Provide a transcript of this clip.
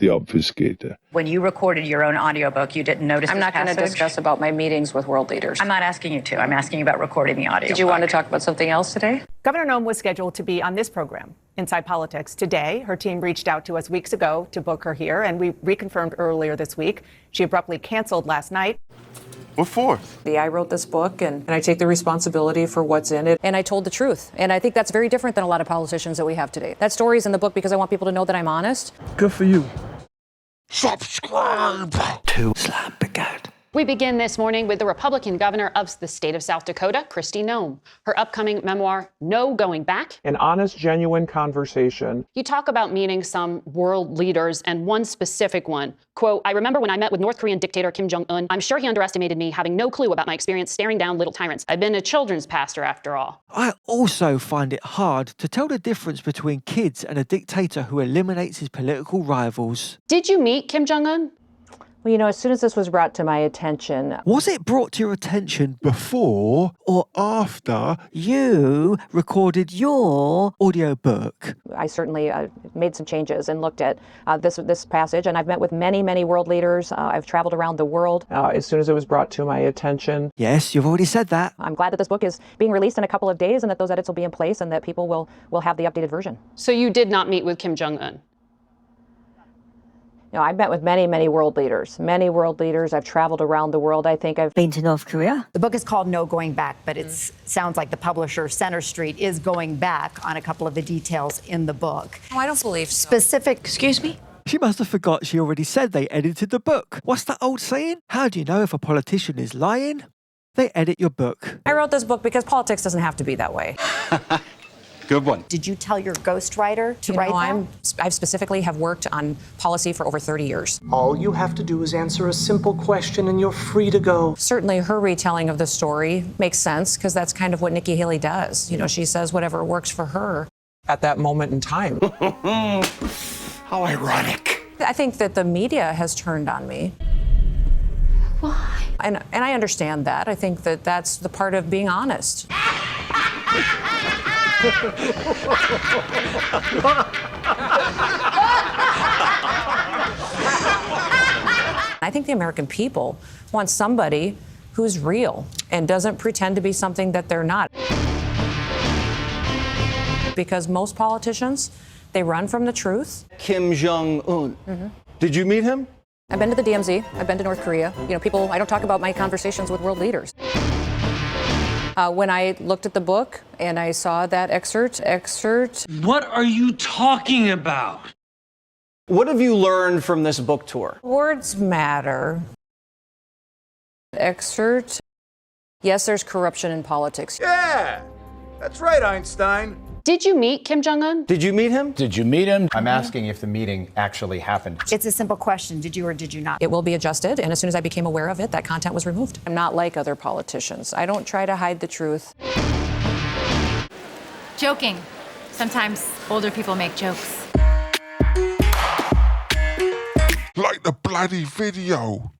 the obfuscator. When you recorded your own audiobook, you didn't notice I'm not going to passage? discuss about my meetings with world leaders. I'm not asking you to. I'm asking you about recording the audio. Did you want to talk about something else today? Governor Noem was scheduled to be on this program, Inside Politics, today. Her team reached out to us weeks ago to book her here, and we reconfirmed earlier this week. She abruptly canceled last night. What for? I wrote this book, and I take the responsibility for what's in it. And I told the truth. And I think that's very different than a lot of politicians that we have today. That story's in the book because I want people to know that I'm honest. Good for you. Subscribe to Slam Brigade. We begin this morning with the Republican governor of the state of South Dakota, Kristi Noem. Her upcoming memoir, No Going Back. An honest, genuine conversation. You talk about meeting some world leaders and one specific one. Quote, I remember when I met with North Korean dictator Kim Jong Un, I'm sure he underestimated me, having no clue about my experience staring down little tyrants. I've been a children's pastor after all. I also find it hard to tell the difference between kids and a dictator who eliminates his political rivals. Did you meet Kim Jong Un? Well, you know, as soon as this was brought to my attention... Was it brought to your attention before or after you recorded your audiobook? I certainly made some changes and looked at this passage, and I've met with many, many world leaders. I've traveled around the world. As soon as it was brought to my attention. Yes, you've already said that. I'm glad that this book is being released in a couple of days and that those edits will be in place and that people will have the updated version. So you did not meet with Kim Jong Un? You know, I've met with many, many world leaders. Many world leaders. I've traveled around the world. I think I've been to North Korea. The book is called No Going Back, but it sounds like the publisher, Center Street, is going back on a couple of the details in the book. Oh, I don't believe so. Specific, excuse me? She must have forgot she already said they edited the book. What's that old saying? How do you know if a politician is lying? They edit your book. I wrote this book because politics doesn't have to be that way. Good one. Did you tell your ghostwriter to write that? I've specifically have worked on policy for over 30 years. All you have to do is answer a simple question and you're free to go. Certainly her retelling of the story makes sense because that's kind of what Nikki Haley does. You know, she says whatever works for her. At that moment in time. How ironic. I think that the media has turned on me. Why? And I understand that. I think that that's the part of being honest. I think the American people want somebody who's real and doesn't pretend to be something that they're not. Because most politicians, they run from the truth. Kim Jong Un. Did you meet him? I've been to the DMZ. I've been to North Korea. You know, I don't talk about my conversations with world leaders. When I looked at the book and I saw that excerpt. What are you talking about? What have you learned from this book tour? Words matter. Excerpt. Yes, there's corruption in politics. Yeah, that's right, Einstein. Did you meet Kim Jong Un? Did you meet him? Did you meet him? I'm asking if the meeting actually happened. It's a simple question. Did you or did you not? It will be adjusted, and as soon as I became aware of it, that content was removed. I'm not like other politicians. I don't try to hide the truth. Joking. Sometimes older people make jokes. Like the bloody video.